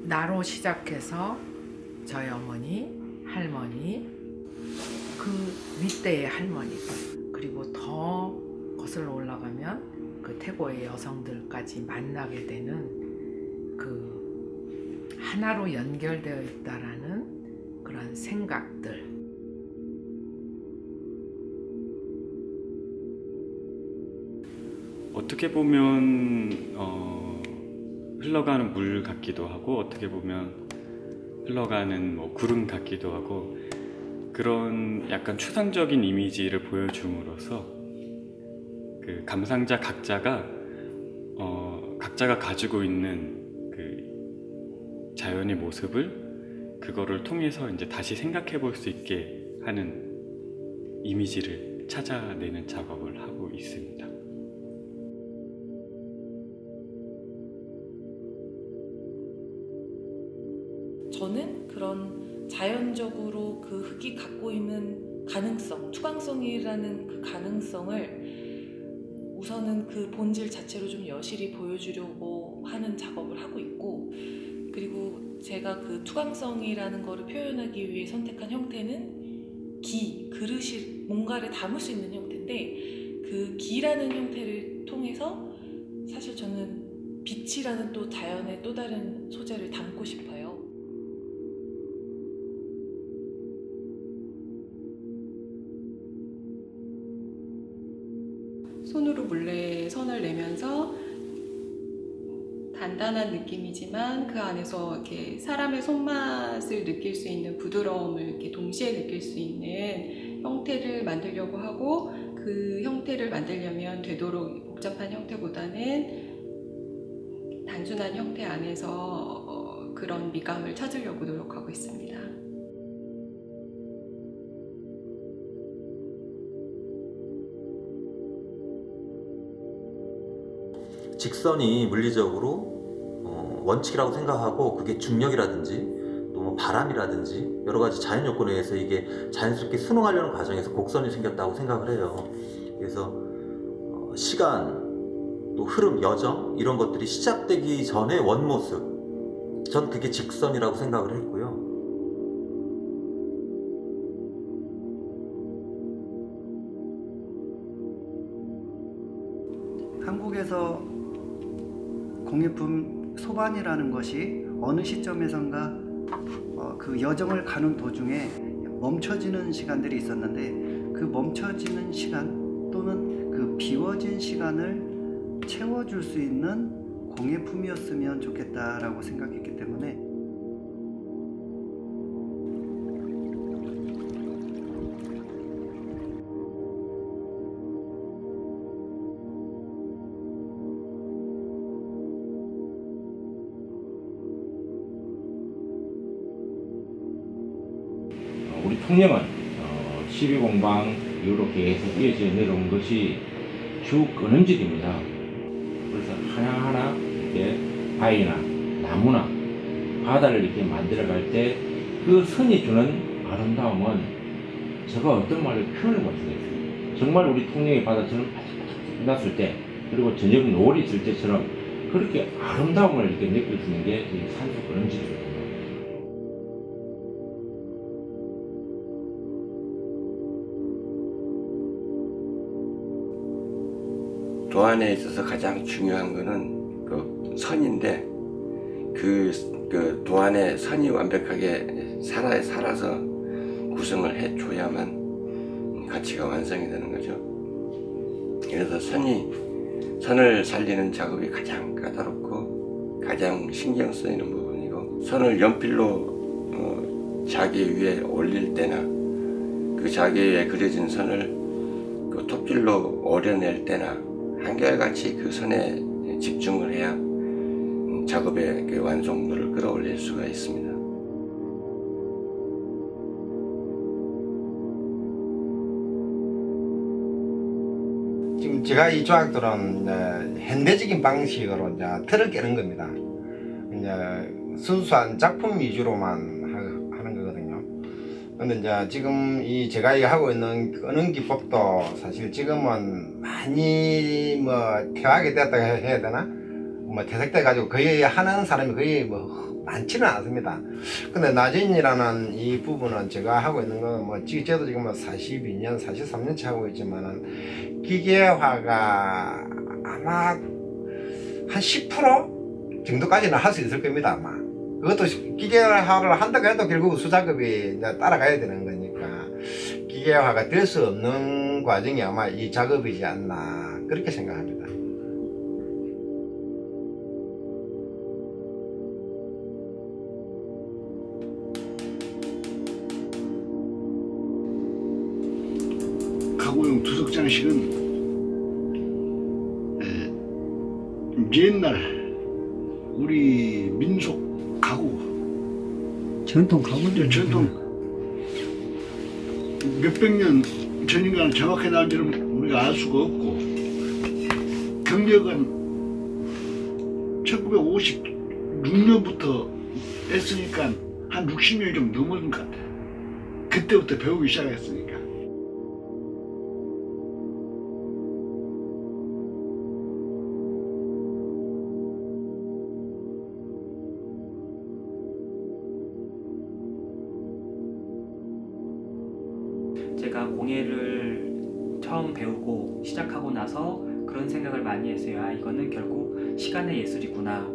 나로 시작해서 저희 어머니, 할머니, 그 윗대의 할머니, 그리고 더 거슬러 올라가면 그 태고의 여성들까지 만나게 되는 그 하나로 연결되어 있다라는 그런 생각들. 어떻게 보면 흘러가는 물 같기도 하고, 어떻게 보면 흘러가는 뭐 구름 같기도 하고, 그런 약간 추상적인 이미지를 보여줌으로써 그 감상자 각자가 가지고 있는 그 자연의 모습을 그거를 통해서 이제 다시 생각해 볼 수 있게 하는 이미지를 찾아내는 작업을 하고 있습니다. 저는 그런 자연적으로 그 흙이 갖고 있는 가능성, 투광성이라는 그 가능성을 우선은 그 본질 자체로 좀 여실히 보여주려고 하는 작업을 하고 있고, 그리고 제가 그 투광성이라는 거를 표현하기 위해 선택한 형태는 그릇이 뭔가를 담을 수 있는 형태인데, 그 기라는 형태를 통해서 사실 저는 빛이라는 또 자연의 또 다른 소재를 담고 싶어요. 손으로 몰래 선을 내면서 단단한 느낌이지만 그 안에서 이렇게 사람의 손맛을 느낄 수 있는 부드러움을 이렇게 동시에 느낄 수 있는 형태를 만들려고 하고, 그 형태를 만들려면 되도록 복잡한 형태보다는 단순한 형태 안에서 그런 미감을 찾으려고 노력하고 있습니다. 직선이 물리적으로 원칙이라고 생각하고, 그게 중력이라든지 또 뭐 바람이라든지 여러 가지 자연 요건에 의해서 이게 자연스럽게 순응하려는 과정에서 곡선이 생겼다고 생각을 해요. 그래서 시간, 또 흐름, 여정 이런 것들이 시작되기 전의 원모습, 전 그게 직선이라고 생각을 했고요. 한국에서 공예품 소반이라는 것이 어느 시점에선가 그 여정을 가는 도중에 멈춰지는 시간들이 있었는데, 그 멈춰지는 시간 또는 그 비워진 시간을 채워줄 수 있는 공예품이었으면 좋겠다라고 생각했기 때문에 우리 통영은 12공방 이후로 계속 이어져 내려온 것이 주 근원질입니다. 그래서 하나하나 이렇게 바위나 나무나 바다를 이렇게 만들어갈 때 그 선이 주는 아름다움은 제가 어떤 말로 표현을 못하겠어요. 정말 우리 통영의 바다처럼 바삭바삭 났을 때, 그리고 저녁 노을이 있을 때처럼 그렇게 아름다움을 이렇게 느낄 수 있는 게 산수 근원질입니다. 도안에 있어서 가장 중요한 거는 그 선인데, 그 도안에 선이 완벽하게 살아서 구성을 해줘야만 가치가 완성이 되는 거죠. 그래서 선을 살리는 작업이 가장 까다롭고 가장 신경 쓰이는 부분이고, 선을 연필로 자개 위에 올릴 때나 그 자개 위에 그려진 선을 그 톱질로 오려낼 때나 한결같이 그 선에 집중을 해야 작업의 그 완성도를 끌어올릴 수가 있습니다. 지금 제가 이 조각들은 현대적인 방식으로 이제 틀을 깨는 겁니다. 이제 순수한 작품 위주로만 하는 거거든요. 근데 이제 지금 제가 하고 있는 끄는 기법도 사실 지금은 많이 뭐 퇴화하게 됐다고 해야 되나? 뭐 퇴색돼 가지고 거의 하는 사람이 거의 뭐 많지는 않습니다. 근데 나진이라는 이 부분은 제가 하고 있는 건 뭐 저도 지금 42년, 43년째 하고 있지만은 기계화가 아마 한 10% 정도까지는 할 수 있을 겁니다. 아마 그것도 기계화를 한다고 해도 결국 수작업이 이제 따라가야 되는 거니까 기계화가 될 수 없는 과정이 아마 이 작업이지 않나 그렇게 생각합니다. 가구용 투석장식은 옛날 우리 민속 가구 전통 가구들 전통 몇백 년 전인가는 정확히 나온지는 우리가 알 수가 없고 경력은 1956년부터 했으니까 한 60년이 좀 넘은 것 같아요. 그때부터 배우기 시작했으니까. 제가 공예를 처음 배우고 시작하고 나서 그런 생각을 많이 했어요. 아, 이거는 결국 시간의 예술이구나.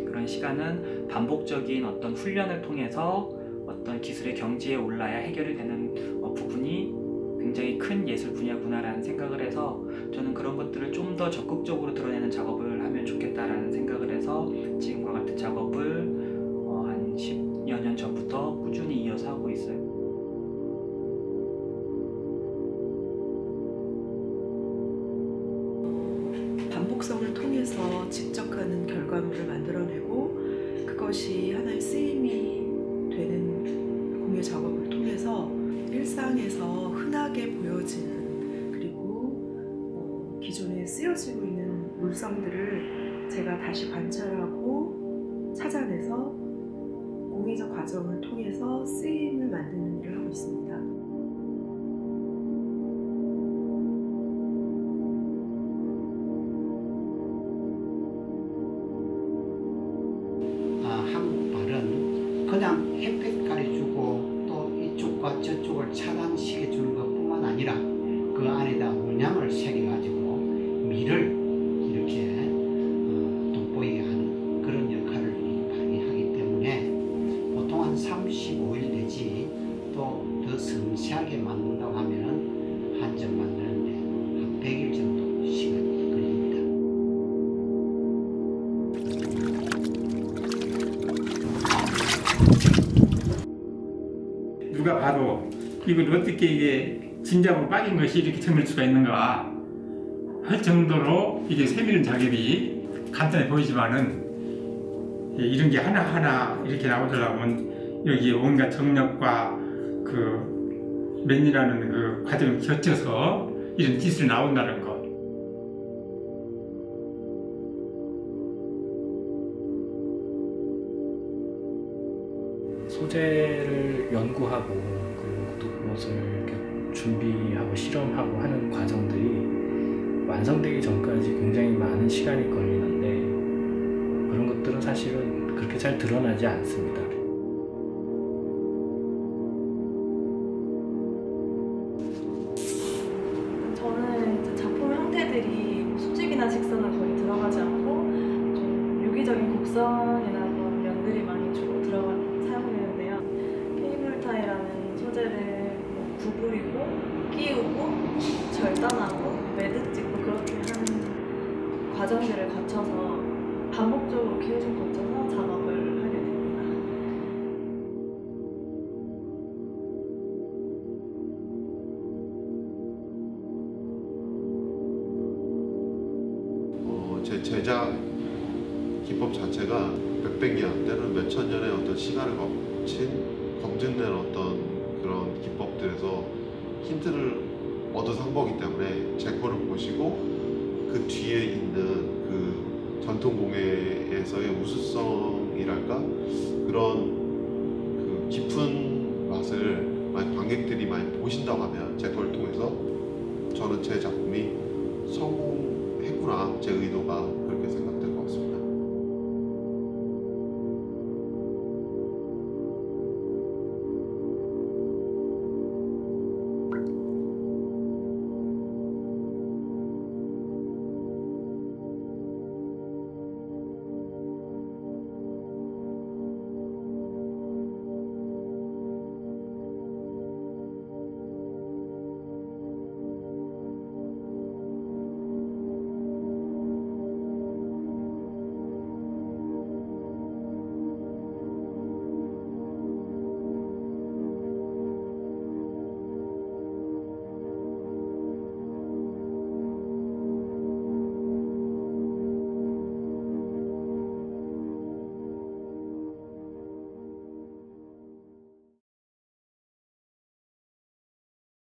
그런 시간은 반복적인 어떤 훈련을 통해서 어떤 기술의 경지에 올라야 해결이 되는 부분이 굉장히 큰 예술 분야구나라는 생각을 해서 저는 그런 것들을 좀 더 적극적으로 드러내는 작업을 하면 좋겠다라는 생각을 해서 지금과 같은 작업을 한 10여 년 전부터 꾸준히 이어서 하고 있어요. 반복성을 통해서 직접 하는 결과물을 만들어내고 그것이 하나의 쓰임이 되는 공예 작업을 통해서 일상에서 흔하게 보여지는 그리고 기존에 쓰여지고 있는 물성들을 제가 다시 관찰하고 찾아내서 공예적 과정을 통해서 쓰임을 만드는 일을 하고 있습니다. 한국발은 그냥 햇볕 가려주고 또 이쪽과 저쪽을 차단시켜주는 것뿐만 아니라 그 안에다 문양을 새겨가지고 미를 이렇게 돋보이게 하는 그런 역할을 발휘하기 때문에 보통 한 35일 내지 또 더 섬세하게 만든다고 하면 한 점 만드는데 한 100일 정도 시간이 걸립니다. 누가 봐도 이걸 어떻게 이게 진작으로 빠진 것이 이렇게 정말 수가 있는가 할 정도로 이게 세밀한 작업이 간단해 보이지만은 이런 게 하나하나 이렇게 나오려면 여기에 온갖 정력과 그 맨이라는 그 과정을 거쳐서 이런 기술이 나온다는 것. 소재를 연구하고 그리고 또 그것을 이렇게 준비하고 실험하고 하는 과정들이 완성되기 전까지 굉장히 많은 시간이 걸리는데 그런 것들은 사실은 그렇게 잘 드러나지 않습니다. 저는 이제 작품 형태들이 수직이나 직선은 거의 들어가지 않고 좀 유기적인 곡선이나 그런 면들이 많이 주로 사용되는데요. 케이블 타이라는 소재를 구부리고 끼우고 절단하고 매듭 찍고 그렇게 하는 과정들을 거쳐서 반복적으로 계속 거쳐서 작업을 하게 됩니다. 제 제작 기법 자체가 몇백 년 때로는 몇천 년의 어떤 시간을 거친 검증된 어떤 그런 기법들에서 힌트를 얻어서 한 거기 때문에 제 거를 보시고 그 뒤에 있는 그 전통 공예에서의 우수성이랄까 그런 그 깊은 맛을 관객들이 많이 보신다고 하면 제 걸 통해서 저는 제 작품이 성공했구나 제 의도가 그렇게 생각될 것 같습니다.